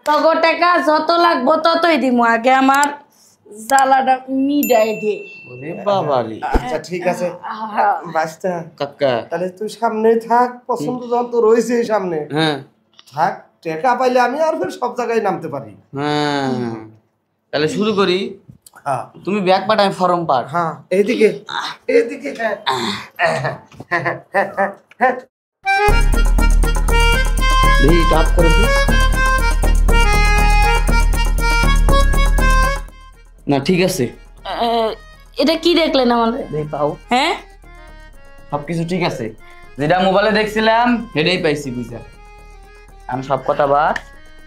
তগো টাকা যত লাগবো ততই দিমু, আগে আমার জ্বালাটা মিডাই দে। ওরে বাবারে। আচ্ছা ঠিক আছে বাস্তা কাকা। তাহলে তুই সামনে থাক, পছন্দ যখন তো রয়েছে সামনে হ্যাঁ থাক, টাকা পাইলে আমি আর ফের সব জায়গায় নামতে পারি। হ্যাঁ তাহলে শুরু করি। হ্যাঁ তুমি ব্যাগ পাঠ, আমি ফর্ম পাঠ। হ্যাঁ এইদিকে এইদিকে দেখি টাপ করে দি। না ঠিক আছে, এটা কি দেখলেন আমাদের? পাও হ্যাঁ সবকিছু ঠিক আছে, যেটা মোবাইলে দেখছিলাম সেটাই পাইছি বুঝা। আমি সব কথা বাদ,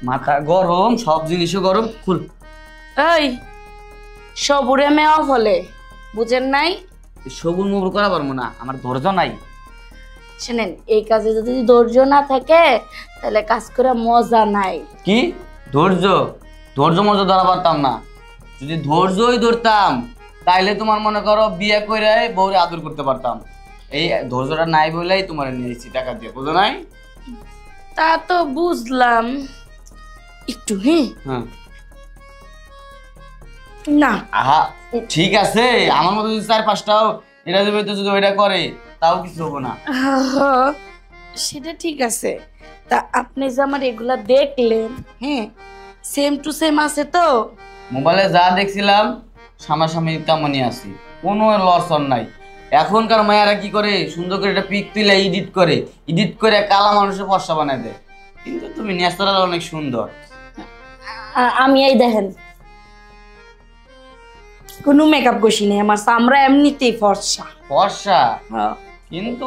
মাথা গরম, সব জিনিসও গরম। খুল। এই সবুরে মেওয়া ফলে বুঝেন নাই? সবুর মুবুর করা পারবো না, আমার ধৈর্য নাই। শুনেন, এই কাজে যদি ধৈর্য না থাকে তাহলে কাজ করে মজা নাই। কি ধৈর্য? ধৈর্য মজা ধরা পারতাম না। যদি ধৈর্যই ধরতাম তাইলে তোমার মনে করো বিয়ে করে বউরে আদর করতে পারতাম। এই ধৈর্যটা নাই বলেই তোমার নিয়েছি টাকা দিয়ে, বুঝো নাই? তা তো বুঝলাম একটু। হ্যাঁ না আহা ঠিক আছে, আমার মতো যদি 4-5টাও এটা দেবে তো, যদি ওইটা করে তাও কিছু হবো না। সেটা ঠিক আছে। তা আপনি যে আমার এগুলা দেখলেন, হ্যাঁ সেম টু সেম আছে তো? মোবাইলে যা দেখছিলাম সামনাসামনি তেমনই আছি, কোনো লরসন নাই। এখনকার মায়েরা কি করে, সুন্দর করে একটা পিক তুলে এডিট করে কালা মানুষের ফর্সা বানায় দেয়। কিন্তু তুমি ন্যাচারাল অনেক সুন্দর। আমি এই দেখেন কোনো মেকআপ কষি নেই, আমার চামড়া এমনিতেই ফর্সা। ফর্সা কিন্তু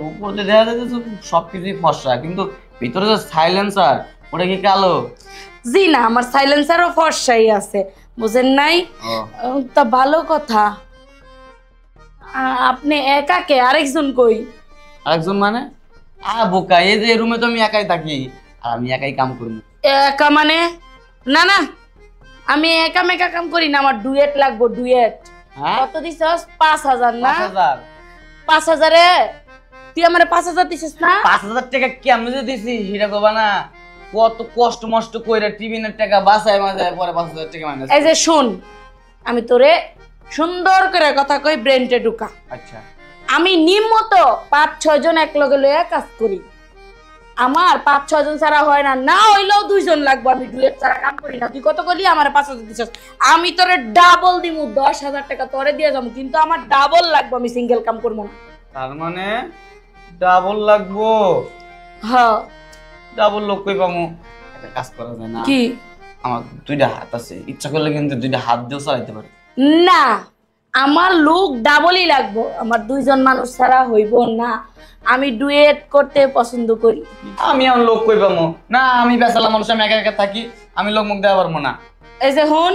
উপর দিয়ে দেখা যাচ্ছে সবকিছুই ফর্সা, কিন্তু ভিতরে যে সাইলেন্সার ওটা কি কালো? জি না, আমার সাইলেন্সারও ফর্সাই আছে, বুঝেন নাই? তা ভালো কথা। আপনি একা কে? আরেকজন কই? আরেকজন মানে? বোকা, এই যে রুমে তো আমি একাই থাকি, আর আমি একাই কাম করি। একা মানে? না না, আমি একা মেকা কাম করি না, আমার ডুয়েট লাগবো। ডুয়েট কত দিছস? 5000 না? 5000 তুই আমারে 5000 দিছিস না? 5000 টাকা কেমনে যে দিছি সেটা কবা না। কত কষ্ট মষ্ট কইরা টিভিনের টাকা বাঁচায় মাঝায় পরে 5000 টাকা মাইনাস। এই যে শুন, আমি তোরে সুন্দর করে কথা কই, ব্রেনটে ঢুকা। আচ্ছা আমি নিম্মত 5-6 জন এক লগে লইয়া কাজ করি। আমার 5-6 জন ছাড়া হয় না, না হইলেও 2 জন লাগবে। আমি ডুয়েট ছাড়া কাম করি না। তুই কত করলি? আমার 5000 দিছস, আমি তোরে ডাবল দিমু। 10000 টাকা তোরে দিয়ে যাবো, কিন্তু আমার ডাবল লাগবে। আমি সিঙ্গেল কাম করবো না। তার মানে ডাবল লাগবো? হ্যাঁ ডাবল লোক কই পামু? একটা কাজ করা যায় না? কি? আমার 2টা হাত আছে, ইচ্ছা করলে কিন্তু 2টা হাত দিয়েও চালাইতে পারি। না, আমার লোক ডাবলই লাগবো। আমার 2 জন মানুষ ছাড়া হইব না। আমি ডুয়েট করতে পছন্দ করি। আমি আর লোক কই পামু না? আমি বেচালা মানুষ, আমি একা একা থাকি, আমি লোক মুখ দেওয়া পারবো না। এই যে হুন,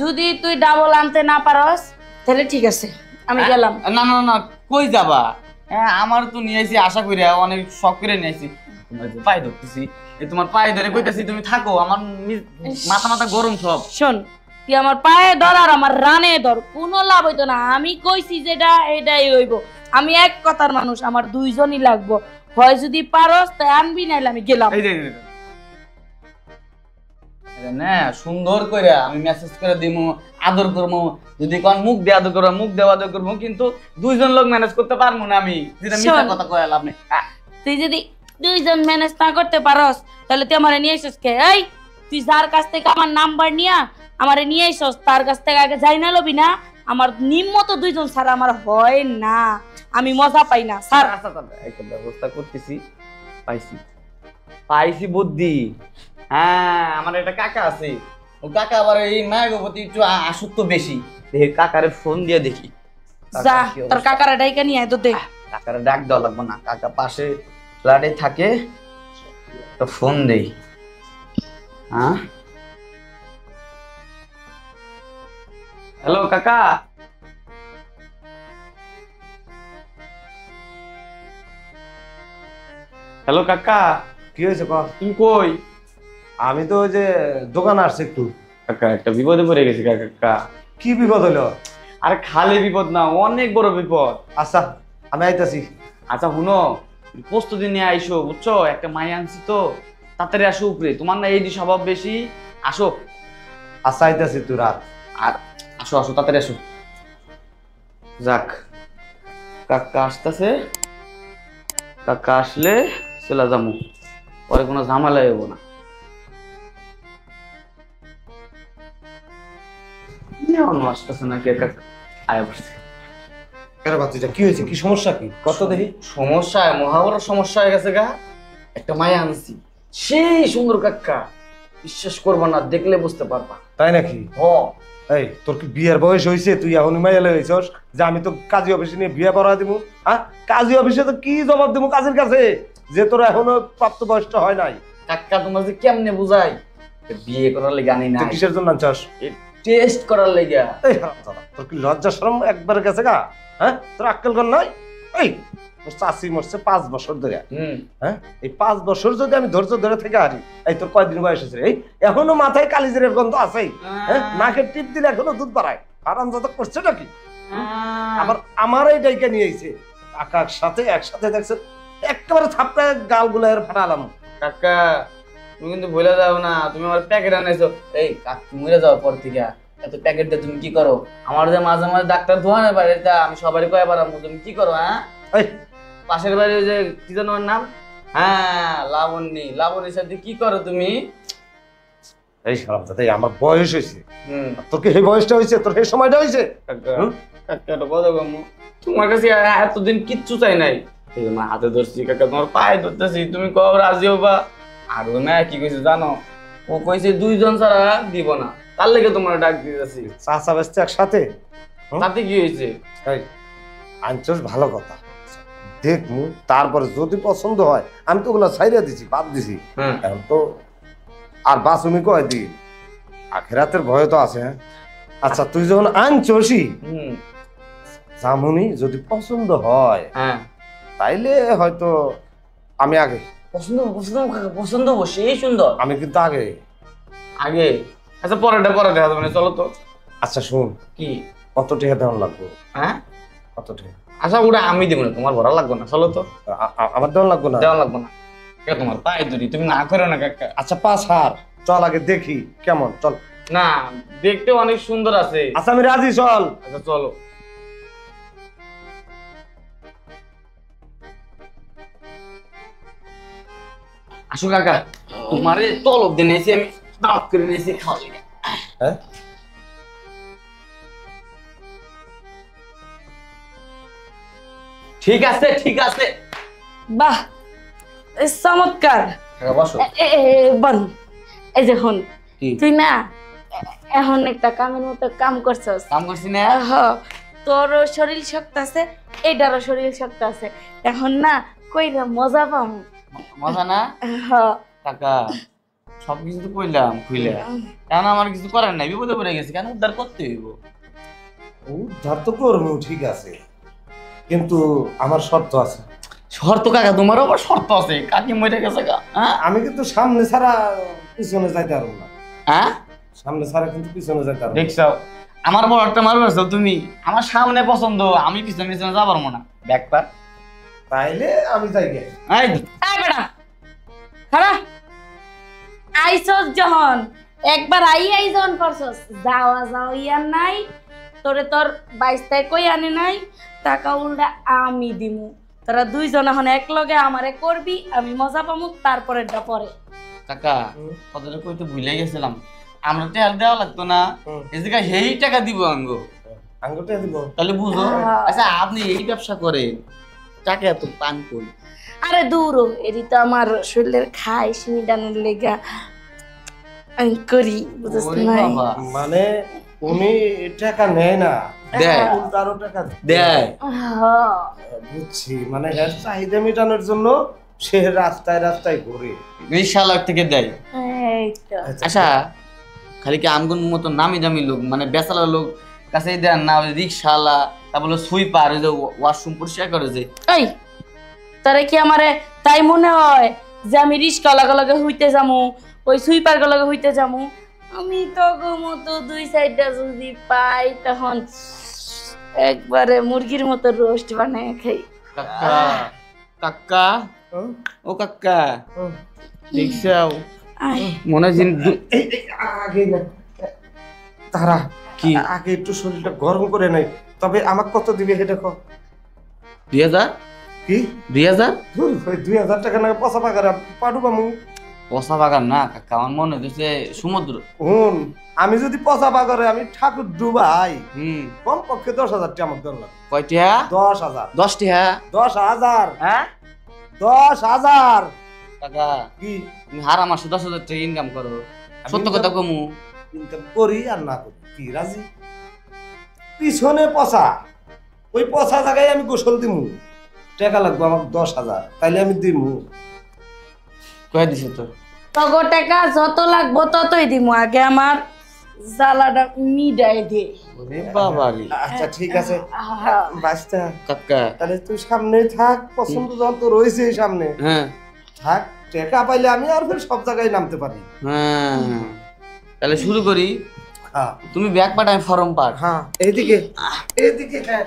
যদি তুই ডাবল আনতে না পারস তাহলে ঠিক আছে, আমি গেলাম। না না না, কই যাবা? হ্যাঁ আমার তো নিয়েছি আশা কইরা, অনেক শখ করে নিয়েছি। তোমার যে পায়ে ধরতেছি, এই তোমার পায়ে ধরে কইতাছি তুমি থাকো, আমার মাথা গরম সব। শোন, তুই আমার পায়ে ধর আর আমার রানে ধর, কোনো লাভ হইতো না। আমি কইছি যেটা এটাই হইব। আমি এক কথার মানুষ, আমার 2 জনই লাগবো। হয় যদি পারস তাই আনবি, নাইলে আমি গেলাম। এই যে না, সুন্দর কইরা আমি মেসেজ করে দিমু, আদর করবো। যদি কোন মুখ দিয়ে আদর করবো, মুখ দিয়ে আদর করবো, কিন্তু 2 জন লোক ম্যানেজ করতে পারবো না আমি। যেটা মিথ্যা কথা কইয়া লাভ নেই। তুই যদি 2 জন ম্যানেজ না করতে পারস তাহলে তুই আমারে নিয়ে এসেছিস কে? এই তুই যার কাছ থেকে আমার নাম্বার নিয়া আমারে নিয়ে এসেছিস, তার কাছ থেকে আগে যাই না লবি না? আমার নিম্মত 2 জন ছাড়া আমার হয় না, আমি মজা পাই না। স্যার একটা ব্যবস্থা করতেছি, পাইছি বুদ্ধি। হ্যাঁ আমার একটা কাকা আছে, ও কাকা আবার এই মায়ের প্রতি একটু আসক্ত বেশি। দেখি কাকারে ফোন দিয়ে দেখি। যা তোর কাকারে ডাইকা নিয়ে আয় তো। দেখ কাকারে ডাক দেওয়া লাগবে না, কাকা পাশে ফ্ল্যাটে থাকে, তো ফোন দেই। হ্যাঁ হ্যালো কাকা। হ্যালো কাকা। কি হয়েছে? তুমি কই? আমি তো ওই যে দোকানে আসছি একটু। কাকা একটা বিপদে পড়ে গেছি কাকা। কি বিপদ হলো? আরে খালি বিপদ না, অনেক বড় বিপদ। আচ্ছা আমি আইতাছি। আচ্ছা শুনো, প্রস্তুতি নিয়ে আইসো বুঝছো, একটা মাই আনছি তো, তাড়াতাড়ি আসো উপরে, তোমার না এই যে স্বভাব বেশি। আসো আচ্ছা আইতাছি তুই রাত। আর আসো আসো তাড়াতাড়ি আসো। যাক, কাকা আসতেছে, কাকা আসলে চলে যাবো, পরে কোনো ঝামেলা হইব না। আসতেছে না কে কাকা? আয় বসছে। কেন বাতিজা কি হয়েছে, কি সমস্যা, কি কত দেখি? সমস্যা, মহাবড় সমস্যা হয়ে গেছে গা। একটা মায়া আনছি, সেই সুন্দর কাকা, বিশ্বাস করবা না, দেখলে বুঝতে পারবা। তাই নাকি? হ, এই তোর কি বিয়ের বয়স হয়েছে? তুই এখন মাইয়ালে হয়েছস যে আমি তো কাজী অফিসে নিয়ে বিয়ে পড়া দিব? হ্যাঁ, কাজী অফিসে তো কি জবাব দিব কাজের কাছে যে তোর এখনো প্রাপ্ত বয়সটা হয় নাই? কাকা তোমার যে কেমনে বুঝাই, বিয়ে করার লেগে আনি না, তুই কিসের জন্য আনছস? টেস্ট করার লেগে। এই হারামজাদা, তোর কি লজ্জা শরম একবার গেছে গা? হ্যাঁ, তোর আক্কেল কর নাই? এই তোর চাষি মরছে 5 বছর ধরে। হ্যাঁ, এই 5 বছর যদি আমি ধৈর্য ধরে থেকে হারি, এই তোর কয়দিন বয়স হয়েছে? এই এখনো মাথায় কালিজিরের গন্ধ আছেই। হ্যাঁ, নাকের টিপ দিলে এখনো দুধ বাড়ায়। হারামজাদা করছে নাকি? আবার আমার এই ডাইকা নিয়ে আইছে কাকার সাথে একসাথে, দেখছে একেবারে থাপড়ে গালগুলো এর ফাটালাম। কাকা তুমি কিন্তু ভুলে যাও না, তুমি আমার প্যাকেট আনাইছো। এই কাক, তুমি মরে যাও পর থেকে, এত প্যাকেট দিয়ে তুমি কি করো? আমার যে মাঝে মাঝে ডাক্তার ধোয়ানো বাড়িতে, আমি সবারই কয়ে পারাম, তুমি কি করো? হ্যাঁ, এই পাশের বাড়ি ওই যে কি যেন ওর নাম, হ্যাঁ লাবণ্যী, লাবণ্যীর সাথে কি করো তুমি? এই হারামজাদা, এই আমার বয়স হয়েছে, হুম, তোর কি এই বয়সটা হয়েছে? তোর এই সময়টা হয়েছে? হুম? কাকা একটা কথা কমু, তোমার কাছে এতদিন কিচ্ছু চাই নাই, এই মা হাতে ধরছি কাকা, তোমার পায়ে ধরতেছি, তুমি কবে রাজি হবা? আর ও না কি কইছে জানো? ও কইছে 2 জন ছাড়া দিব না, তার লেগে তোমার ডাক দিতেছি। চাচা বেচতে একসাথে? তাতে কি হয়েছে? এই আনছস ভালো কথা, দেখমু, তারপরে যদি পছন্দ হয় আমি তো ওগুলো ছাইড়া দিছি, বাদ দিছি। হ্যাঁ, এখন তো আর বাসুমি কয় দিন, আখেরাতের ভয় তো আছে। হ্যাঁ, আচ্ছা তুই যখন আনছসই হুম, জামুনি, যদি পছন্দ হয় হ্যাঁ, তাইলে হয়তো আমি আগে। পছন্দ পছন্দ কাকা, পছন্দ সেই সুন্দর, আমি কিন্তু আগে। আগে? আচ্ছা পরে দেখা যাবে না, চলো তো। আচ্ছা শুন, কি? কত টাকা দেওয়ার লাগবে? হ্যাঁ, কত টাকা? আচ্ছা ওটা আমি দেবো না, তোমার ভরা লাগবে না, চলো তো। আমার দেওয়ার লাগবে না? দেওয়া লাগবে না কাকা, তোমার পায়ে ধরি, তুমি না করো না কাকা। আচ্ছা 5,000 চল, আগে দেখি কেমন, চল। না, দেখতে অনেক সুন্দর আছে। আচ্ছা আমি রাজি, চল। আচ্ছা চলো। আসো কাকা, তোমারে তলব দিয়ে নিয়েছি আমি, দাওয়াত করে নিয়েছি খাওয়া লেগে। হ্যাঁ, ঠিক আছে ঠিক আছে। বাহ, এ চমৎকার। কাকা বসো। বল, এই যে হন, কি তুই না এখন একটা কামের মতো কাম করছস। কাম করছি না? তোরও শরীর শক্ত আছে, এইটারও শরীর শক্ত আছে, এখন না কইরা মজা পাম। মজা না কাকা? সবকিছু তো কইলাম খুইলে, এখন আমার কিছু করার নাই, বিপদে পড়ে গেছে, কেন উদ্ধার করতে হইব। উদ্ধার তো করবো, ঠিক আছে, কিন্তু আমার শর্ত আছে। শর্ত কাকা? তোমারও আবার শর্ত আছে? কাকি মরে গেছে গা। হ্যাঁ, আমি কিন্তু সামনে ছাড়া পিছনে যাইতে পারবো না। হ্যাঁ, সামনে ছাড়া কিন্তু পিছনে যাইতে পারবো না। দেখছো আমার বড় একটা মারবে তুমি, আমার সামনে পছন্দ, আমি পিছনে পিছনে যাবার পারবো না, ব্যাকপার। তাইলে আমি যাই গে। এই বেটা খারা, আইসস যখন একবার আই যখন করছস, যাও ইয়ার নাই, তোরে তোর 22টায় কই আনে নাই, টাকা উল্টা আমি দিমু। তোরা 2 জন এখন এক লগে আমারে করবি, আমি মজা পামু, তারপরেরটা পরে। কাকা কতটা কইতে ভুলে গেছিলাম, আমরা তো আর দেওয়া লাগতো না, এই জায়গায় সেই টাকা দিব আঙ্গো, আঙ্গুলটা দিব। তাহলে বুঝো। আচ্ছা আপনি এই ব্যবসা করেন, টাকা এত পান কই? আরে দূর, এরি তো আমার শরীরের খাই সিমিডানের লেগা আমি করি, বুঝছ ওরে না? বাবা, মানে উনি টাকা নেয় না, দেয় উল্টা আরো টাকা দেয়। বুঝছি, মানে এর চাহিদা মেটানোর জন্য সে রাস্তায় রাস্তায় ঘুরে। 20 লাখ থেকে দেয়। এই তো। আচ্ছা খালি কি আমগুন মতো নামি দামি লোক, মানে বেচালা লোক কাছে দেন না? ওই রিক্সাওয়ালা, তারপর সুইপার, ওই যে ওয়াশরুম পরিষ্কার করে যে। এই তারে কি আমারে তাই মনে হয় যে আমি রিস্কা লগে হইতে যামু, ওই সুইপার লগে হইতে যামু? আমি তো মতো 2 সাইডটা যদি পাই, তখন একবারে মুরগির মতো রোস্ট বানায় খাই। কাকা, কাকা, ও কাকা, দেখছাও আয় মনে হয় এই আগে না তারা কি? আগে একটু শরীরটা গরম করে নাই, তবে আমাকে কত দিবে এটা কো? 2000 কি 2000 ধুর, ওই 2000 টাকা না পয়সা পাকার পাডু বামু। পচা বাগান না কাকা, আমার মনে হচ্ছে সমুদ্র। হুন, আমি যদি পচা পাকারে আমি ঠাকুর ডুবাই, হুম, কম পক্ষে 10,000 টাকা আমাকে দরকার। কয়টা? 10,000 10 টাকা। 10,000 হ্যাঁ 10,000 কাকা, কি তুমি হারা মাসে 10,000 টাকা ইনকাম করো, সত্য কথা কমু। ইনকাম করি আর না করি কি রাজি? পিছনে পচা, ওই পচা জায়গায় আমি গোসল দিমু, টাকা লাগবে আমার 10,000, তাইলে আমি দিমু। কয়ে দিছে তো? তগো টাকা যত লাগবো ততই দিমু, আগে আমার জ্বালাটা মিডাই দে। ওরে বাবা রে আচ্ছা ঠিক আছে আহা। বাস্তা, কাকা। তাহলে তুই সামনেই থাক, পছন্দ যখন তো রয়েছে সামনে হ্যাঁ থাক, টাকা পাইলে আমি আর ফের সব জায়গায় নামতে পারি। হ্যাঁ, তাহলে শুরু করি। হ্যাঁ তুমি ব্যাগ পাঠ, আমি ফর্ম পাঠ। হ্যাঁ এইদিকে এইদিকে হ্যাঁ